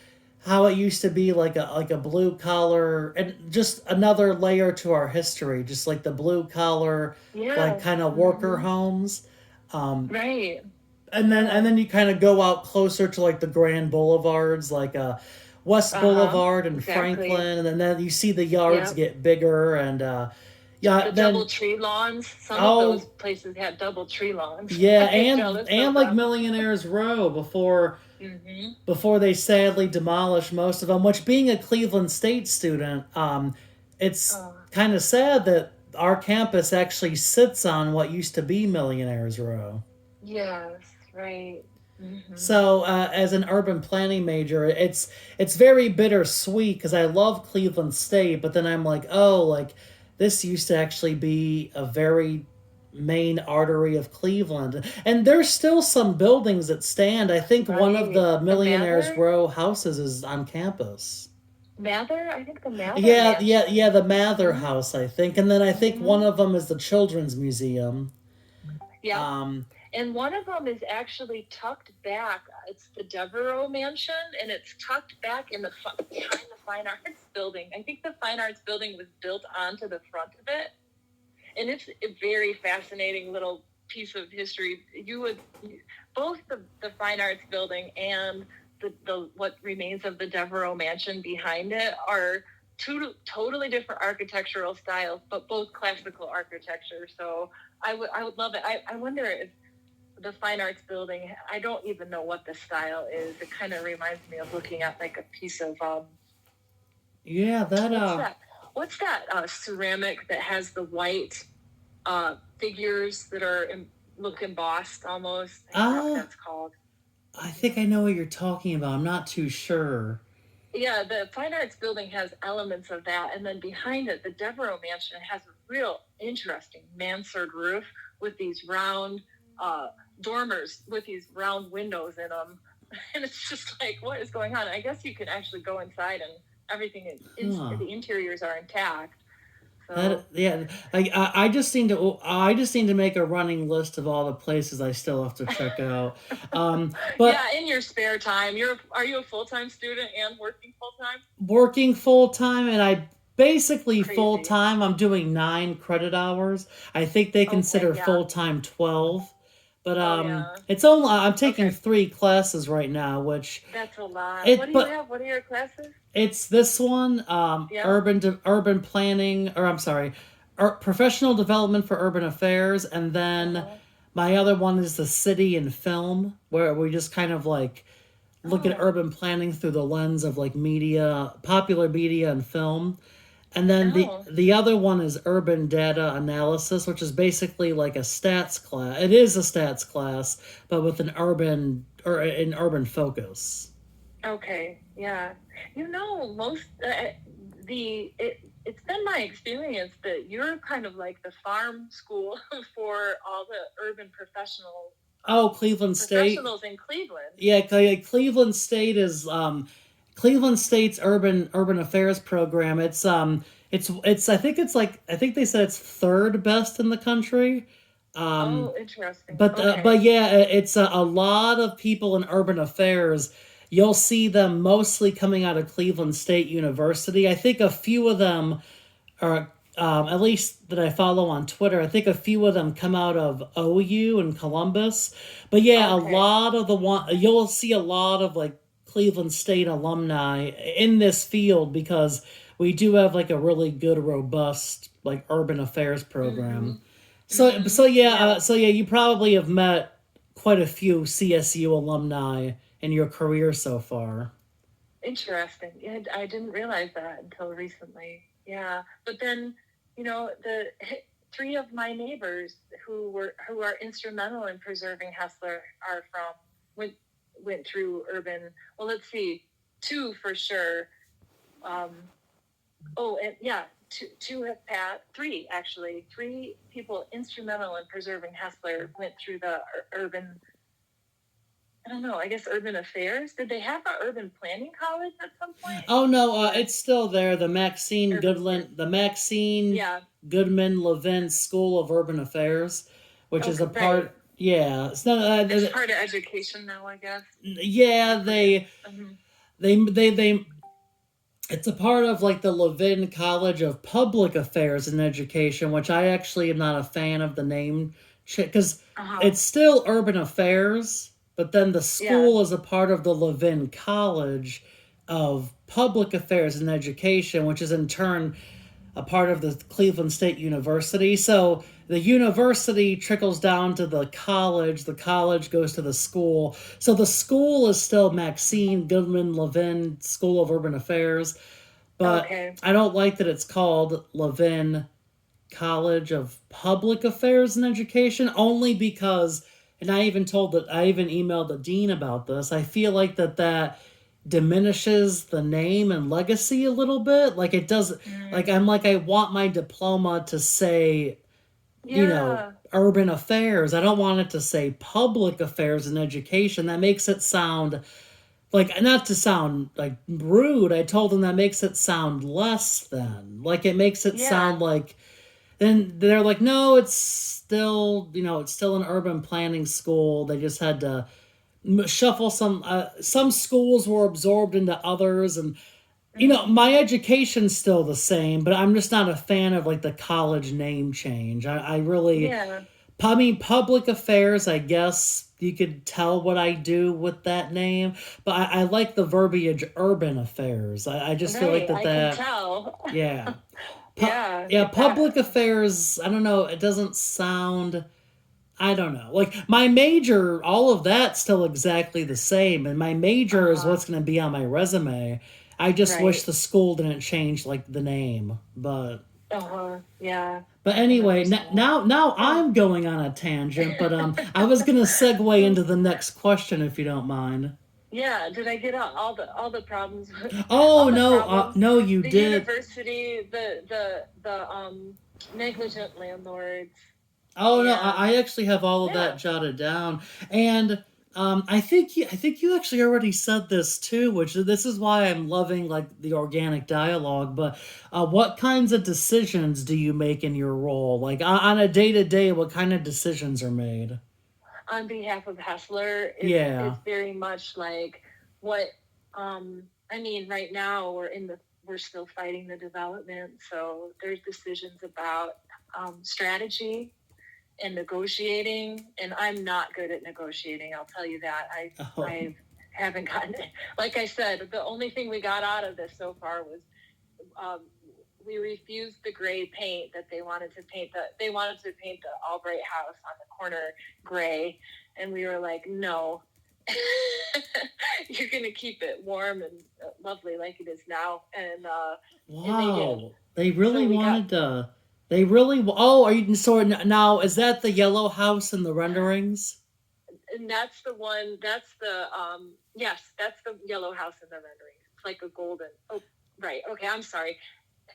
how it used to be like a blue collar, and just another layer to our history, just like the blue collar, like Yeah. kind of worker Hmm. homes. Right. And Yeah. then you kind of go out closer to like the grand boulevards, like West Uh-huh. Boulevard and Exactly. Franklin, and then you see the yards Yep. get bigger, and yeah, The double then tree lawns. Some of those oh places had double tree lawns. yeah, I know that's no and like problem. Millionaires Row Hmm. before they sadly demolished most of them. Which, being a Cleveland State student, it's Oh, kind of sad that our campus actually sits on what used to be Millionaires Row. yes, right. Hmm. So, as an urban planning major, it's very bittersweet because I love Cleveland State, but then I'm like, oh, like this used to actually be a very main artery of Cleveland, and there's still some buildings that stand. I think one of Right. the The Millionaires Mather? Row houses is on campus. Mather? I think the Mather Yeah, Mansion. the Mather Hmm. House, I think, and then I think one Hmm. of them is the Children's Museum. Yep. Um, And one of them is actually tucked back. It's the Devereaux Mansion, and it's tucked back in behind the Fine Arts Building. I think the Fine Arts Building was built onto the front of it, and it's a very fascinating little piece of history. Both the Fine Arts Building and the what remains of the Devereaux Mansion behind it are two totally different architectural styles, but both classical architecture. So I would love it. I wonder if the Fine Arts Building, I don't even know what the style is. It kind of reminds me of looking at like a piece of what's that ceramic that has the white figures that are look embossed almost? I forgot what that's called. I think I know what you're talking about. I'm not too sure. Yeah, the Fine Arts Building has elements of that, and then behind it, the Devereaux Mansion has a real interesting mansard roof with these round dormers with these round windows in them, and it's just like, what is going on? I guess you can actually go inside, and everything the interiors are intact. So. I just need to make a running list of all the places I still have to check out. But yeah, in your spare time, are you a full-time student and working full-time? Working full-time, and I basically full-time. I'm doing 9 credit hours. I think they consider full-time 12. But it's only I'm taking 3 classes right now, which that's a lot. What do you have? What are your classes? It's this one, urban planning, or I'm sorry, professional development for urban affairs, and then my other one is the city and film, where we just kind of like look at urban planning through the lens of like media, popular media and film. And then the other one is urban data analysis, which is basically like a stats class. It is a stats class, but with an urban focus. Okay, yeah. Most it's been my experience that you're kind of like the farm school for all the urban professionals. Oh, Cleveland State. Professionals in Cleveland. Yeah, Cleveland State is Cleveland State's urban affairs program. It's I think they said it's 3rd best in the country. Interesting. But yeah, it's a lot of people in urban affairs. You'll see them mostly coming out of Cleveland State University. I think a few of them are, at least that I follow on Twitter, I think a few of them come out of OU and Columbus. But yeah, a lot of you'll see a lot of like Cleveland State alumni in this field because we do have like a really good, robust like urban affairs program. So yeah, you probably have met quite a few CSU alumni in your career so far. Interesting. Yeah, I didn't realize that until recently. Yeah, but then the 3 of my neighbors who are instrumental in preserving Hessler went through urban. Well, let's see, 2 for sure. Two have passed. 3 actually. 3 people instrumental in preserving Hessler went through the urban. I don't know. I guess urban affairs. Did they have an urban planning college at some point? Oh no, it's still there. The Maxine Goodman Levin School of Urban Affairs, which is a part. Right. Yeah, it's part of education now, I guess. Yeah, they. It's a part of like the Levin College of Public Affairs and Education, which I actually am not a fan of the name, because it's still urban affairs. But then the school is a part of the Levin College of Public Affairs and Education, which is in turn a part of the Cleveland State University. So the university trickles down to the college goes to the school. So the school is still Maxine Goodman Levin School of Urban Affairs. But I don't like that it's called Levin College of Public Affairs and Education, only because... And I even emailed the dean about this. I feel like that diminishes the name and legacy a little bit. Like it does. I want my diploma to say, urban affairs. I don't want it to say public affairs and education. That makes it sound like, not to sound like rude. I told him that makes it sound less than. Like it makes it sound like then they're like, no, it's still, it's still an urban planning school. They just had to shuffle some schools were absorbed into others, and my education's still the same, but I'm just not a fan of like the college name change. I really, Yeah. I mean, public affairs, I guess you could tell what I do with that name, but I like the verbiage urban affairs. I just feel like Right. that I can that tell. yeah. Yeah. Yeah, That. public affairs, I don't know, it doesn't sound, I don't know. Like my major, all of that's still exactly the same, and my major is Uh-huh. what's going to be on my resume. I just wish Right. the school didn't change like the name, Uh-huh. Yeah. but I can anyway, understand. now Yeah. I'm going on a tangent, but I was going to segue into the next question if you don't mind. Yeah, did I get all the problems? Oh All the no, problems. no, you The did. university, the negligent landlords, Oh no, and I actually have all of that yeah. jotted down, and I think you actually already said this too, which this is why I'm loving like the organic dialogue. But what kinds of decisions do you make in your role? Like on a day to day, what kind of decisions are made? On behalf of Hessler, Yeah. it's very much like what I mean, right now we're still fighting the development, so there's decisions about strategy and negotiating, and I'm not good at negotiating, I'll tell you that. Oh. I haven't gotten it. Like I said, the only thing we got out of this so far was um, we refused the gray paint that they wanted to paint. They wanted to paint the Albright house on the corner gray, and we were like, no. You're gonna keep it warm and lovely like it is now, and they did. Wow. They So really we got, wanted to. They really. Oh, are you so now? Is that the yellow house in the renderings? and that's the one. That's the yes, that's the yellow house in the rendering. It's like a golden. Oh, right. Okay, I'm sorry.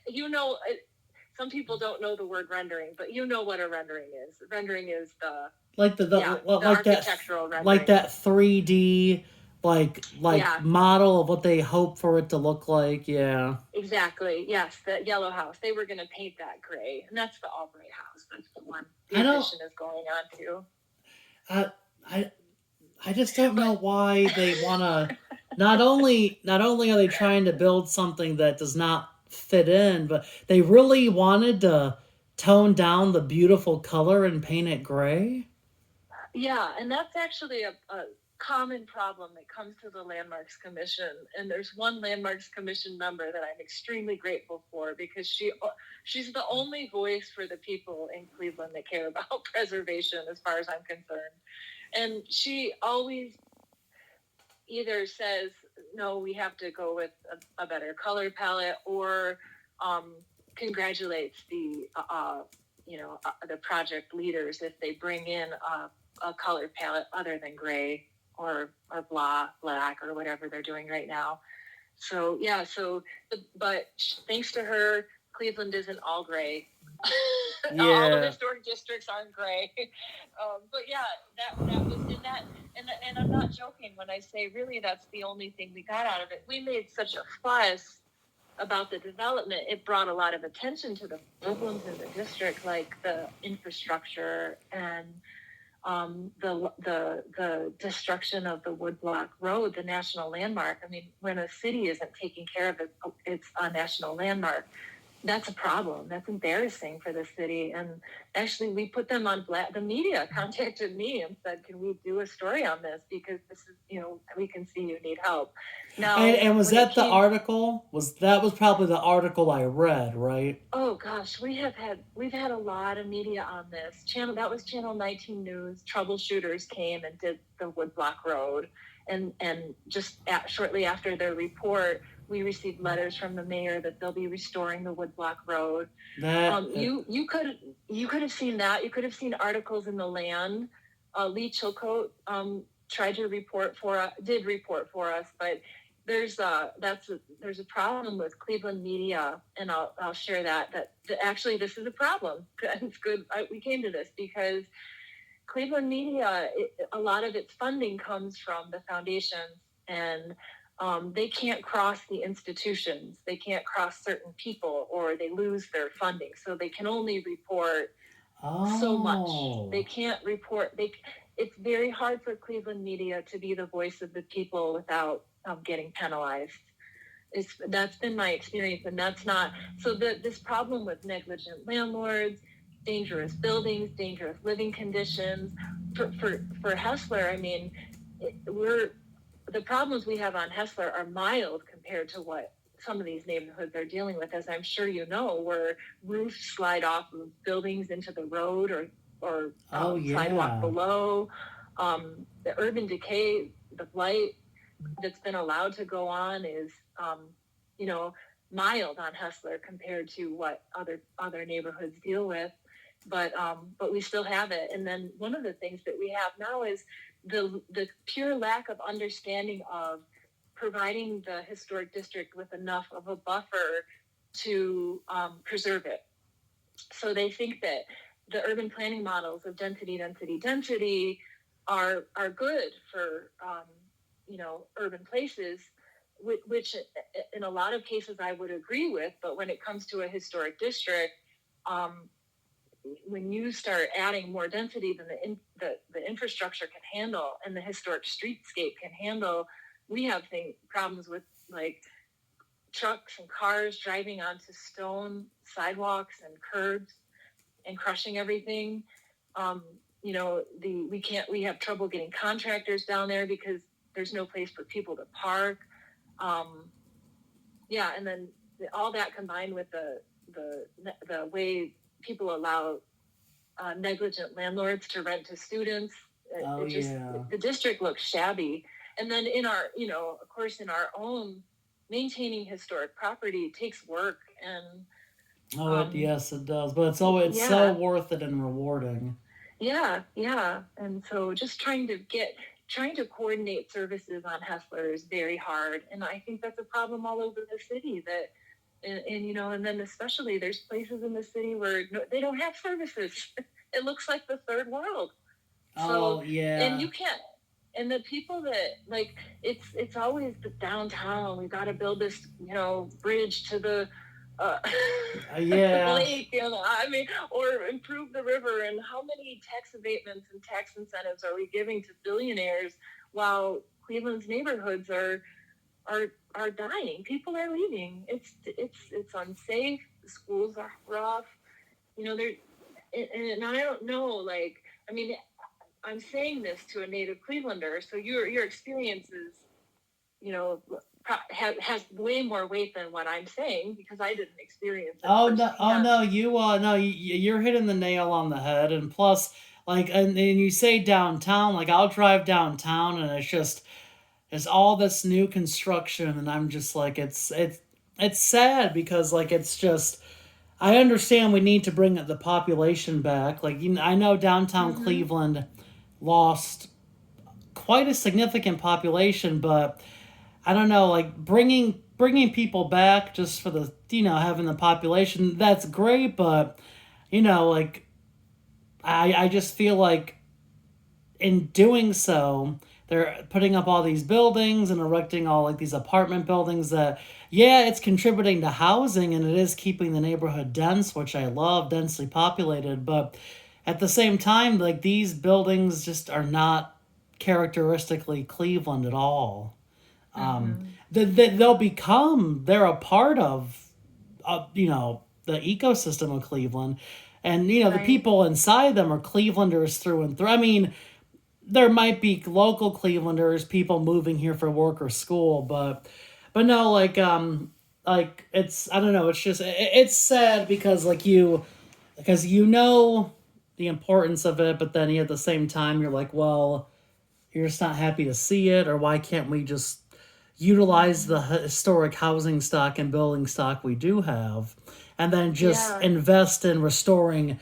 You know, some people don't know the word rendering, but you know what a rendering is. Rendering is Like the architectural like rendering. that 3D like Yeah, model of what they hope for it to look like. Yeah. exactly. Yes, the yellow house. They were going to paint that gray, and that's the Albright house. That's the one the I don't. addition is going on to. I I I just don't know But why they want to. Not only are they trying to build something that does not fit in, but they really wanted to tone down the beautiful color and paint it gray. yeah, and that's actually a common problem that comes to the Landmarks Commission. And there's one Landmarks Commission member that I'm extremely grateful for because she's the only voice for the people in Cleveland that care about preservation, as far as I'm concerned. And she always either says, no, we have to go with a better color palette, or congratulates the project leaders if they bring in a color palette other than gray or black or whatever they're doing right now. So yeah, but thanks to her, Cleveland isn't all gray. All of the Yeah. historic districts aren't gray. But yeah, that was in that, and I'm not joking when I say really that's the only thing we got out of it. We made such a fuss about the development. It brought a lot of attention to the problems in the district, like the infrastructure and the destruction of the woodblock road, the national landmark. I mean, when a city isn't taking care of its a national landmark, that's a problem. That's embarrassing for the city. And actually, we put them on blast. The media contacted me and said, "Can we do a story on this? Because this is, we can see you need help." Now, And was when it that the came, article? Was probably the article I read, right? oh gosh, we've had a lot of media on this channel. That was Channel 19 News. Troubleshooters came and did the Woodblock Road, and just shortly after their report, we received letters from the mayor that they'll be restoring the Woodblock Road. That You could have seen that. You could have seen articles in the Land. Lee Chilcote did report for us, but there's a problem with Cleveland media, and I'll share that actually this is a problem. It's good we came to this because Cleveland media, a lot of its funding comes from the foundations, and they can't cross the institutions. They can't cross certain people or they lose their funding. So they can only report so much. They can't report. It's very hard for Cleveland media to be the voice of the people without getting penalized. That's been my experience, and that's not so. This problem with negligent landlords, dangerous buildings, dangerous living conditions for Hessler. I mean, the problems we have on Hessler are mild compared to what some of these neighborhoods are dealing with, as I'm sure you know, where roofs slide off of buildings into the road or sidewalk below. The urban decay, the blight that's been allowed to go on is, mild on Hessler compared to what other neighborhoods deal with. But we still have it. And then one of the things that we have now is the pure lack of understanding of providing the historic district with enough of a buffer to preserve it. So they think that the urban planning models of density are good for urban places, which in a lot of cases I would agree with. But when it comes to a historic district, when you start adding more density than the infrastructure can handle and the historic streetscape can handle, we have problems with like trucks and cars driving onto stone sidewalks and curbs and crushing everything. We have trouble getting contractors down there because there's no place for people to park. And then all that combined with the way people allow negligent landlords to rent to students. The district looks shabby. And then in our own maintaining historic property takes work. And yes, it does. But it's so worth it and rewarding. Yeah. And so just trying to coordinate services on Hessler is very hard. And I think that's a problem all over the city and then especially there's places in the city where they don't have services. It looks like the third world. And you can't, and the people that it's always the downtown. We got to build this, bridge to the lake, or improve the river. And how many tax abatements and tax incentives are we giving to billionaires while Cleveland's neighborhoods are dying? People are leaving. It's unsafe. The schools are rough. And I don't know. I'm saying this to a native Clevelander, so your experience is, has way more weight than what I'm saying because I didn't experience it. You're hitting the nail on the head. And plus, and you say downtown, I'll drive downtown and it's all this new construction, and I'm just it's sad because it's just, I understand we need to bring the population back. I know downtown Cleveland lost quite a significant population, but I don't know, bringing people back just for the having the population, that's great, but I just feel like in doing so, they're putting up all these buildings and erecting all these apartment buildings that, it's contributing to housing and it is keeping the neighborhood dense, which I love, densely populated. But at the same time, these buildings just are not characteristically Cleveland at all. They're a part of, the ecosystem of Cleveland. And, the people inside them are Clevelanders through and through. I mean, there might be local Clevelanders, people moving here for work or school, but no, it's, I don't know, it's just, it's sad because the importance of it, but then at the same time, you're well, you're just not happy to see it, or why can't we just utilize the historic housing stock and building stock we do have, and then just invest in restoring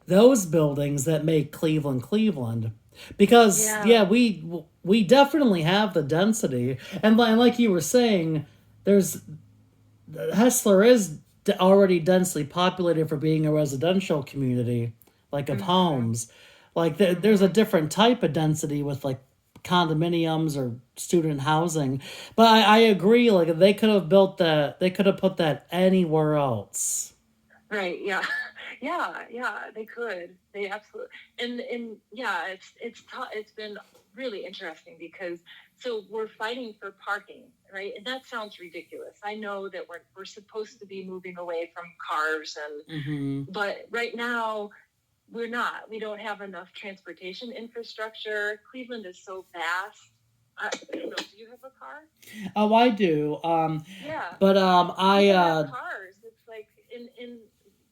those buildings that make Cleveland. Because we definitely have the density, and like you were saying, Hessler is already densely populated for being a residential community, of homes. There's a different type of density with condominiums or student housing. But I agree. Like they could have built that. They could have put that anywhere else. Right. Yeah. Yeah. They could. They absolutely. And yeah, it's been really interesting because so we're fighting for parking, right? And that sounds ridiculous. I know that we're supposed to be moving away from cars but right now we're not. We don't have enough transportation infrastructure. Cleveland is so vast. I don't know. Do you have a car? Oh, I do. Yeah. But I have cars. It's like in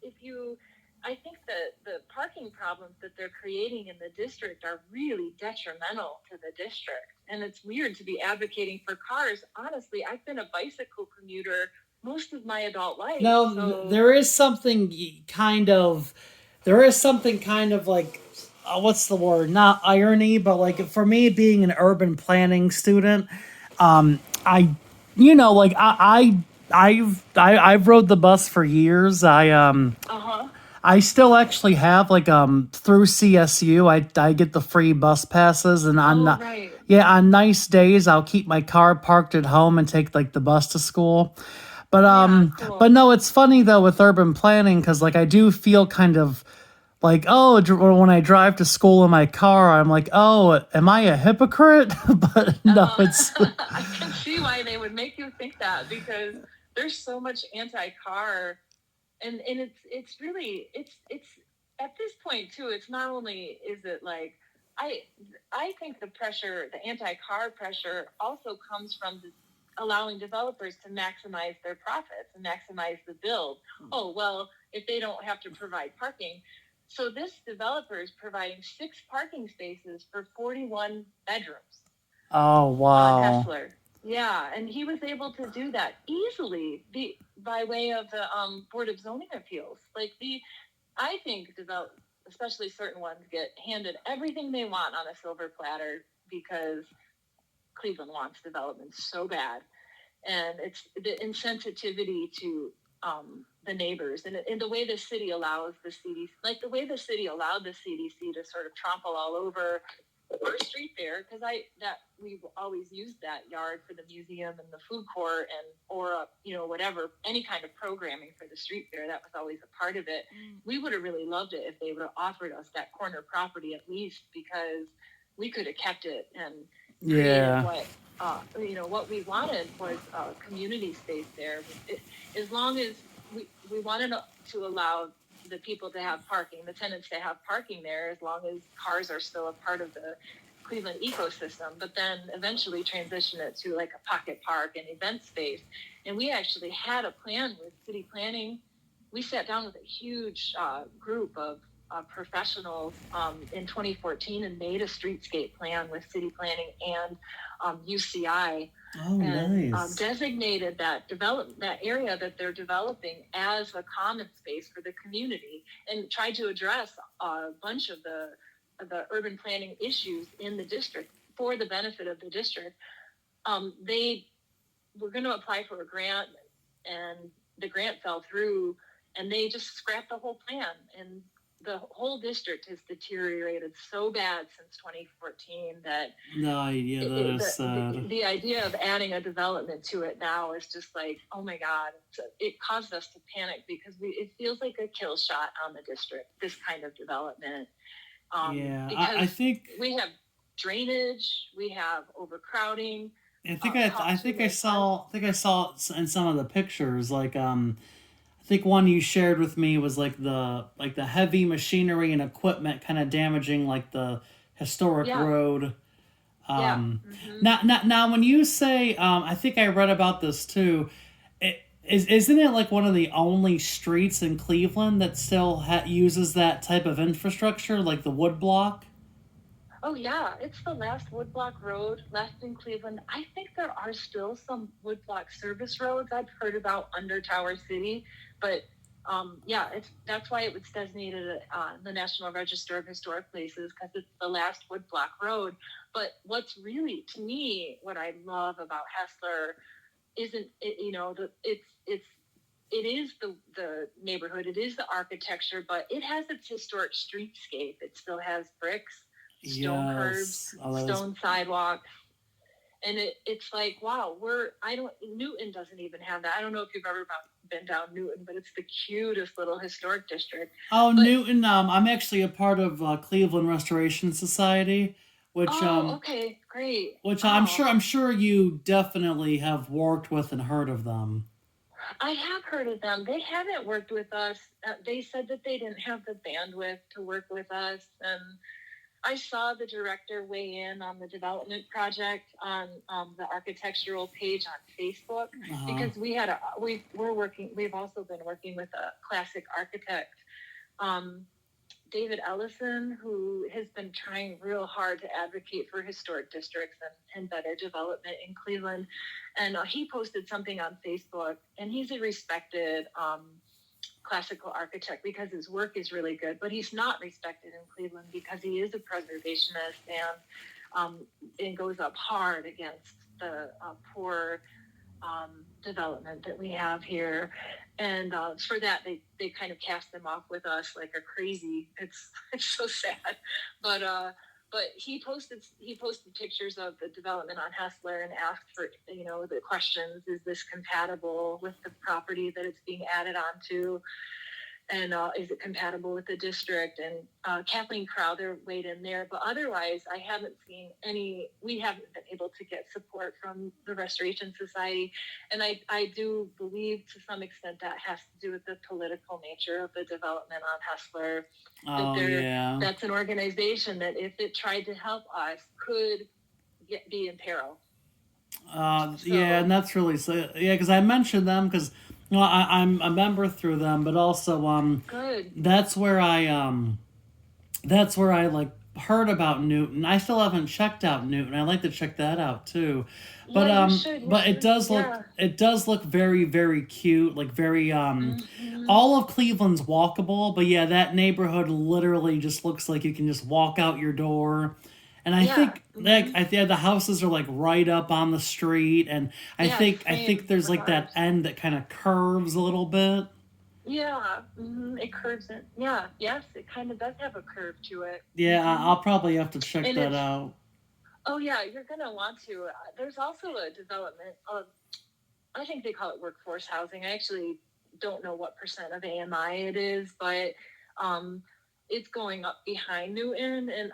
if you, I think that the parking problems that they're creating in the district are really detrimental to the district. And it's weird to be advocating for cars. Honestly, I've been a bicycle commuter most of my adult life. No, so there is something kind of, there is something kind of like, what's the word? Not irony, but like for me being an urban planning student, I, like I've rode the bus for years. I still actually have like through CSU I get the free bus passes and on right. yeah, on nice days I'll keep my car parked at home and take like the bus to school. But Cool. but no, it's funny though with urban planning cuz like I do feel kind of like, oh, when I drive to school in my car, I'm like, oh, am I a hypocrite? But no, it's I can see why they would make you think that because there's so much anti-car and it's really it's at this point too, it's not only is it like I think the anti-car pressure also comes from allowing developers to maximize their profits and maximize the build. Oh, well, if they don't have to provide parking. So this developer is providing 6 parking spaces for 41 bedrooms. oh wow. Hessler. Yeah, and he was able to do that easily by way of the Board of Zoning Appeals. I think especially certain ones, get handed everything they want on a silver platter because Cleveland wants development so bad, and it's the insensitivity to the neighbors and the way the city allows the CDC, like the way the city allowed the CDC to sort of trample all over our street fair, because we've always used that yard for the museum and the food court or whatever, any kind of programming for the street fair. That was always a part of it. We would have really loved it if they would have offered us that corner property at least, because we could have kept it and created what we wanted was a community space there. As long as we wanted to allow the people to have parking, the tenants to have parking there, as long as cars are still a part of the Cleveland ecosystem, but then eventually transition it to like a pocket park and event space. And we actually had a plan with city planning. We sat down with a huge group of professionals in 2014 and made a streetscape plan with city planning and UCI. Nice. Designated that area that they're developing as a common space for the community, and tried to address a bunch of the urban planning issues in the district for the benefit of the district. They were going to apply for a grant, and the grant fell through, and they just scrapped the whole plan. And the whole district has deteriorated so bad since 2014 that that is sad. The idea of adding a development to it now is just like, oh my God, it caused us to panic because it feels like a kill shot on the district, this kind of development. I think we have drainage, we have overcrowding. I think I saw in some of the pictures like I think one you shared with me was like the heavy machinery and equipment kind of damaging like the historic road. Now when you say I think I read about this too. Isn't it like one of the only streets in Cleveland that still uses that type of infrastructure, like the woodblock? Oh yeah, it's the last woodblock road left in Cleveland. I think there are still some woodblock service roads I've heard about under Tower City, but that's why it was designated the National Register of Historic Places, because it's the last woodblock road. But what's really, to me, what I love about Hessler isn't it is the neighborhood, it is the architecture, but it has its historic streetscape. It still has bricks. stone curbs, stone sidewalks. And it's like, wow, Newton doesn't even have that. I don't know if you've ever been down Newton, but it's the cutest little historic district. Newton, I'm actually a part of Cleveland Restoration Society, which okay, great. Which I'm sure you definitely have worked with and heard of them. I have heard of them. They haven't worked with us. They said that they didn't have the bandwidth to work with us, and I saw the director weigh in on the development project on the architectural page on Facebook, because we've also been working with a classic architect, David Ellison, who has been trying real hard to advocate for historic districts and better development in Cleveland. And he posted something on Facebook, and he's a respected classical architect because his work is really good, but he's not respected in Cleveland because he is a preservationist and goes up hard against the poor development that we have here. And for that, they kind of cast them off with us like a crazy. It's so sad, but he posted pictures of the development on Hessler and asked for the questions: is this compatible with the property that it's being added onto? And is it compatible with the district? And Kathleen Crowther weighed in there, but otherwise I haven't seen we haven't been able to get support from the Restoration Society. And I do believe to some extent that has to do with the political nature of the development on Hessler. That's an organization that if it tried to help us could be in peril. Yeah, and that's really because I mentioned them because I'm a member through them, but also good. That's where I like heard about Newton. I still haven't checked out Newton. I'd like to check that out too. But it does look very, very cute, like very all of Cleveland's walkable, but yeah, that neighborhood literally just looks like you can just walk out your door. And I think the houses are like right up on the street, and I think there's like that end that kind of curves a little bit. Yeah, it curves it. Yeah, yes, it kind of does have a curve to it. Yeah, I'll probably have to check that out. Oh yeah, you're gonna want to. There's also a development of, I think they call it workforce housing. I actually don't know what % of AMI it is, but it's going up behind Newton, and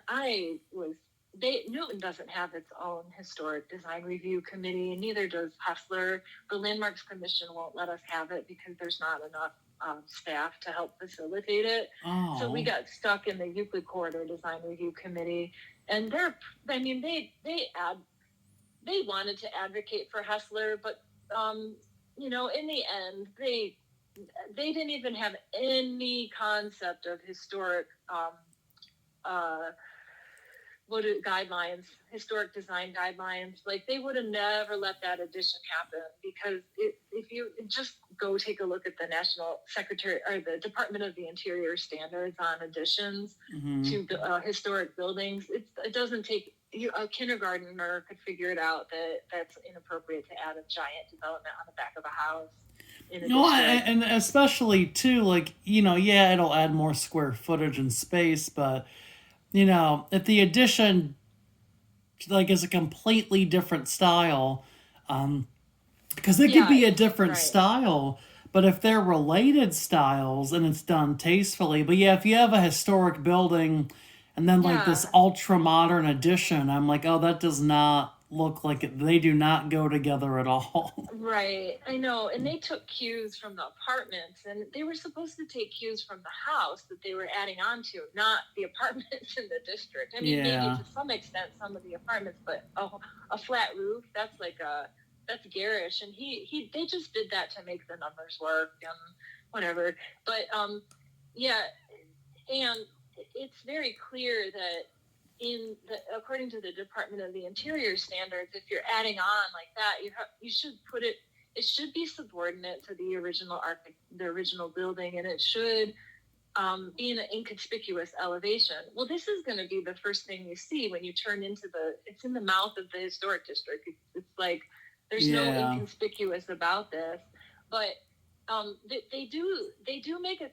Newton doesn't have its own historic design review committee, and neither does Hessler. The Landmarks Commission won't let us have it because there's not enough staff to help facilitate it. So we got stuck in the Euclid Corridor Design Review Committee, and they wanted to advocate for Hessler, but in the end, they didn't even have any concept of historic historic design guidelines. Like, they would have never let that addition happen, because if you just go take a look at the National Secretary or the Department of the Interior standards on additions to historic buildings, it doesn't take a kindergartner could figure it out that that's inappropriate to add a giant development on the back of a house. And especially too, like, it'll add more square footage and space, but if the addition like is a completely different style, because it could be a different style, but if they're related styles and it's done tastefully, but yeah, if you have a historic building and then like this ultra modern addition, I'm like, oh, that does not look like it. They do not go together at all. Right, I know. And they took cues from the apartments, and they were supposed to take cues from the house that they were adding on to, not the apartments in the district. I mean, maybe to some extent some of the apartments, but a flat roof, that's garish. And they just did that to make the numbers work and whatever. But and it's very clear that according to the Department of the Interior standards, if you're adding on like that, you should put it. It should be subordinate to the original building, and it should be in an inconspicuous elevation. Well, this is going to be the first thing you see when you turn into it's in the mouth of the historic district. It's like there's no inconspicuous about this, but they do make a